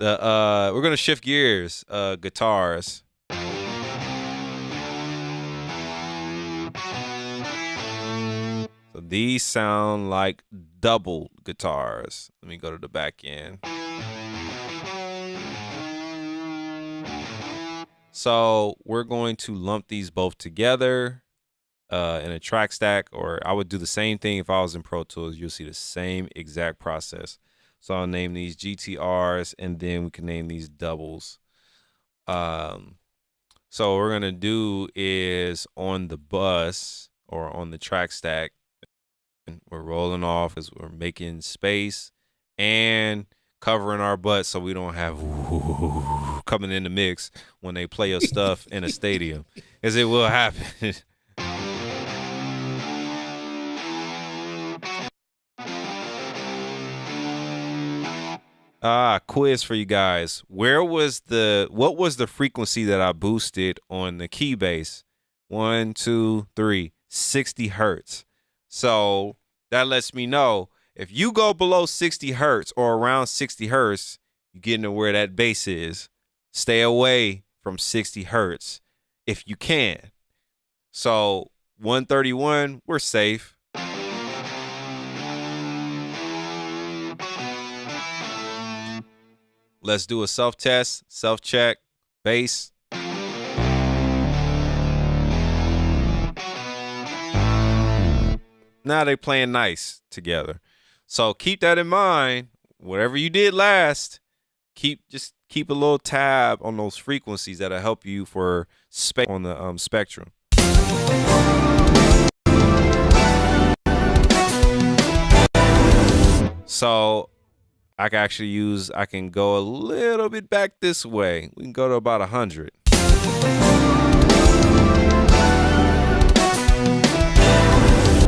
We're gonna shift gears. Guitars. So these sound like double guitars. Let me go to the back end. So we're going to lump these both together in a track stack, or I would do the same thing if I was in Pro Tools. You'll see the same exact process. So I'll name these GTRs, and then we can name these doubles. So what we're gonna do is on the bus or on the track stack, we're rolling off as we're making space and covering our butts so we don't have coming in the mix when they play your stuff in a stadium, because it will happen. Quiz for you guys. What was the frequency that I boosted on the key bass? 1, 2, 3, 60 hertz. So that lets me know if you go below 60 hertz or around 60 hertz, you're getting to where that bass is. Stay away from 60 hertz if you can. So 131, we're safe. Let's do a self-test, self-check, bass. Now they playing nice together. So keep that in mind. Whatever you did last, just keep a little tab on those frequencies that'll help you for space on the spectrum. So I can go a little bit back this way. We can go to about 100.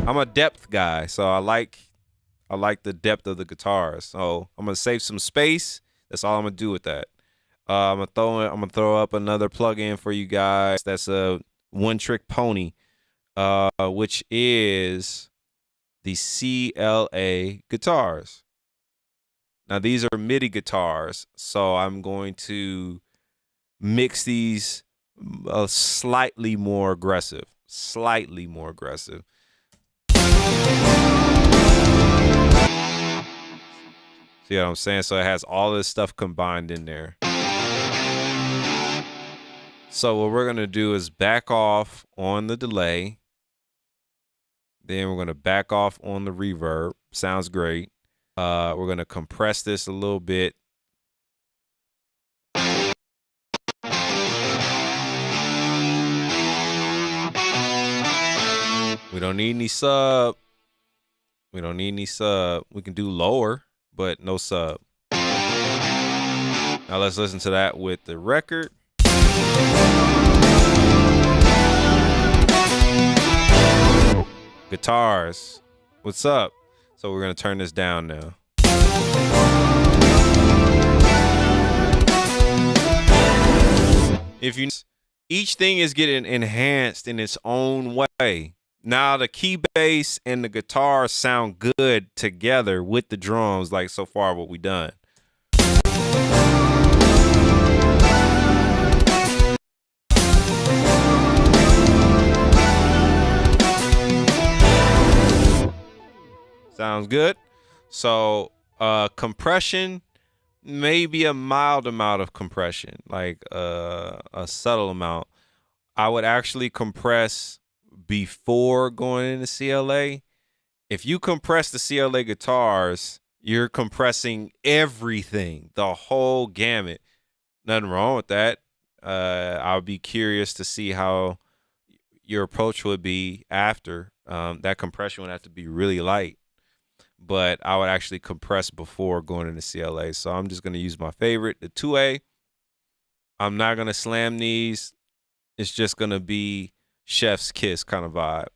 I'm a depth guy, so I like the depth of the guitars. So I'm gonna save some space. That's all I'm gonna do with that. I'm gonna throw up another plugin for you guys. That's a one-trick pony, which is the CLA guitars. Now these are MIDI guitars, so I'm going to mix these slightly more aggressive. See what I'm saying? So it has all this stuff combined in there. So what we're gonna do is back off on the delay. Then we're gonna back off on the reverb. Sounds great. We're going to compress this a little bit. We don't need any sub. We can do lower, but no sub. Now let's listen to that with the record. Guitars. What's up? So we're going to turn this down now. Each thing is getting enhanced in its own way. Now the key bass and the guitar sound good together with the drums, like so far what we done. Sounds good. So compression, maybe a mild amount of compression, like a subtle amount. I would actually compress before going into CLA. If you compress the CLA guitars, you're compressing everything, the whole gamut. Nothing wrong with that. I'll be curious to see how your approach would be after. That compression would have to be really light. But I would actually compress before going into CLA. So I'm just going to use my favorite, the 2A. I'm not going to slam these. It's just going to be chef's kiss kind of vibe.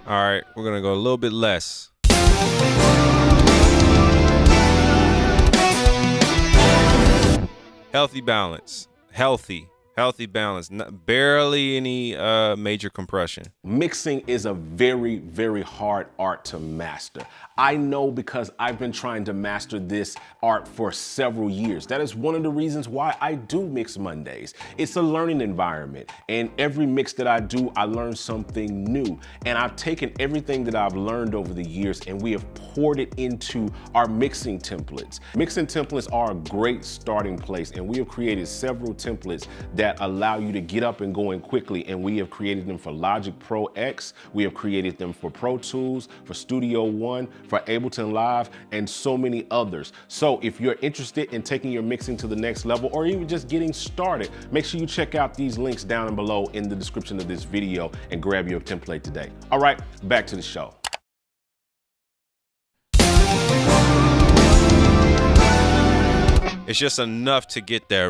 All right, we're going to go a little bit less. Healthy balance. Healthy balance. Barely any major compression. Mixing is a very, very hard art to master. I know because I've been trying to master this art for several years. That is one of the reasons why I do Mix Mondays. It's a learning environment, and every mix that I do, I learn something new. And I've taken everything that I've learned over the years and we have poured it into our mixing templates. Mixing templates are a great starting place, and we have created several templates that allow you to get up and going quickly, and we have created them for Logic Pro X, we have created them for Pro Tools, for Studio One, for Ableton Live, and so many others. So if you're interested in taking your mixing to the next level, or even just getting started, make sure you check out these links down below in the description of this video and grab your template today. All right, back to the show. It's just enough to get there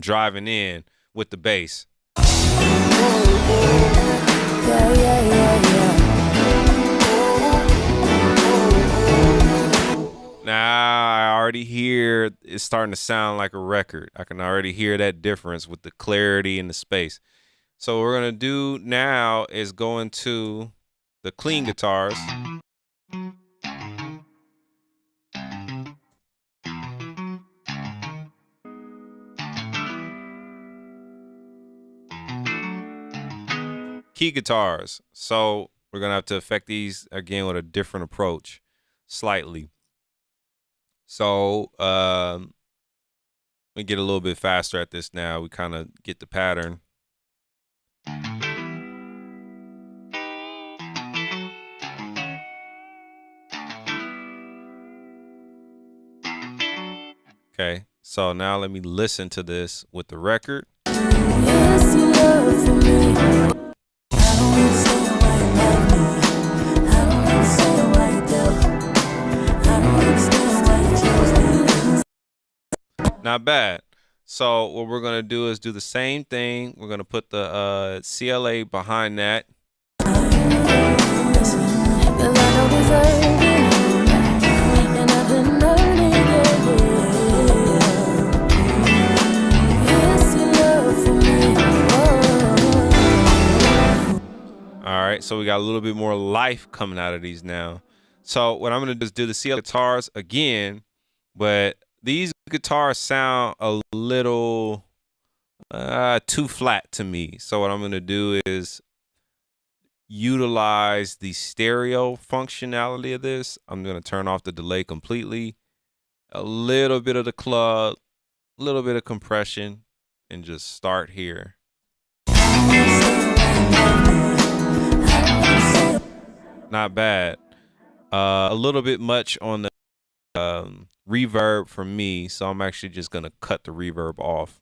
driving in with the bass. Now I already hear it's starting to sound like a record. I can already hear that difference with the clarity and the space. So what we're gonna do now is go into the clean guitars. Key guitars. So we're gonna have to affect these again with a different approach, slightly. So we get a little bit faster at this now. We kind of get the pattern. Okay, so now let me listen to this with the record. Not bad. So what we're gonna do is do the same thing. We're gonna put the CLA behind that. All right, so we got a little bit more life coming out of these now. So what I'm gonna do is do the CLA guitars again, but these guitars sound a little too flat to me. So what I'm gonna do is utilize the stereo functionality of this. I'm gonna turn off the delay completely, a little bit of the club, a little bit of compression, and just start here. Not bad. A little bit much on the reverb for me, so I'm actually just gonna cut the reverb off.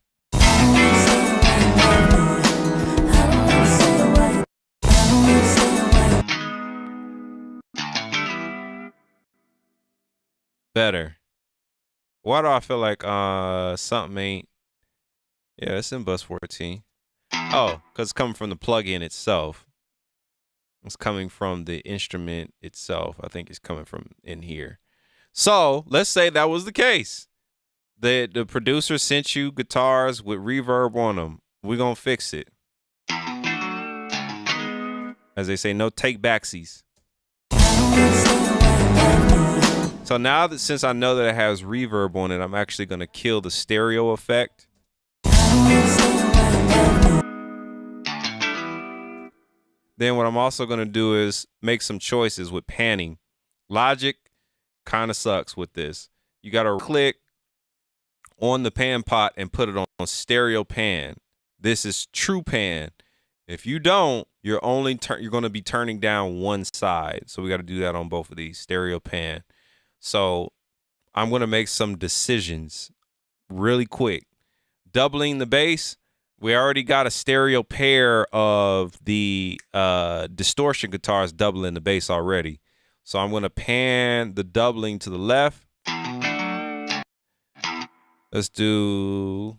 Better. Why do I feel like something ain't? Yeah, it's in bus 14. Oh, because it's coming from the plug-in itself. It's coming from the instrument itself. I think it's coming from in here. So let's say that was the case. The producer sent you guitars with reverb on them. We're going to fix it. As they say, no take backsies. So now that since I know that it has reverb on it, I'm actually going to kill the stereo effect. Then what I'm also going to do is make some choices with panning. Logic kind of sucks with this. You got to click on the pan pot and put it on stereo pan. This is true pan. If you don't, you're going to be turning down one side. So we got to do that on both of these, stereo pan. So I'm going to make some decisions really quick. Doubling the bass. We already got a stereo pair of the distortion guitars doubling the bass already. So I'm going to pan the doubling to the left. Let's do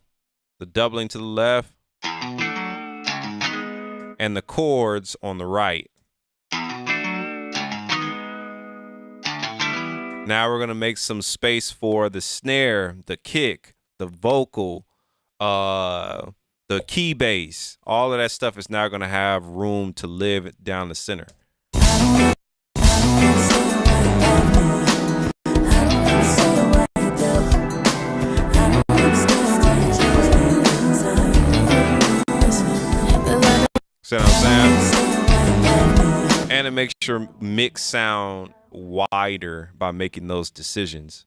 the doubling to the left and the chords on the right. Now we're gonna make some space for the snare, the kick, the vocal, the key bass. All of that stuff is now gonna have room to live down the center. See what I'm saying? And it makes your mix sound wider by making those decisions.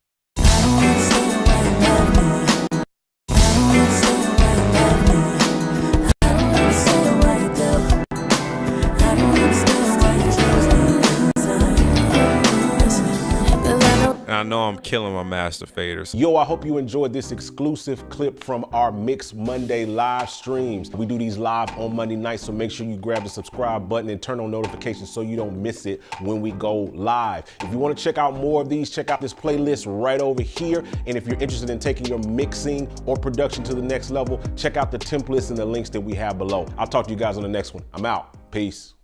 And I know I'm killing my master faders. Yo, I hope you enjoyed this exclusive clip from our Mix Monday live streams. We do these live on Monday nights, so make sure you grab the subscribe button and turn on notifications so you don't miss it when we go live. If you want to check out more of these, check out this playlist right over here. And if you're interested in taking your mixing or production to the next level, check out the templates and the links that we have below. I'll talk to you guys on the next one. I'm out. Peace.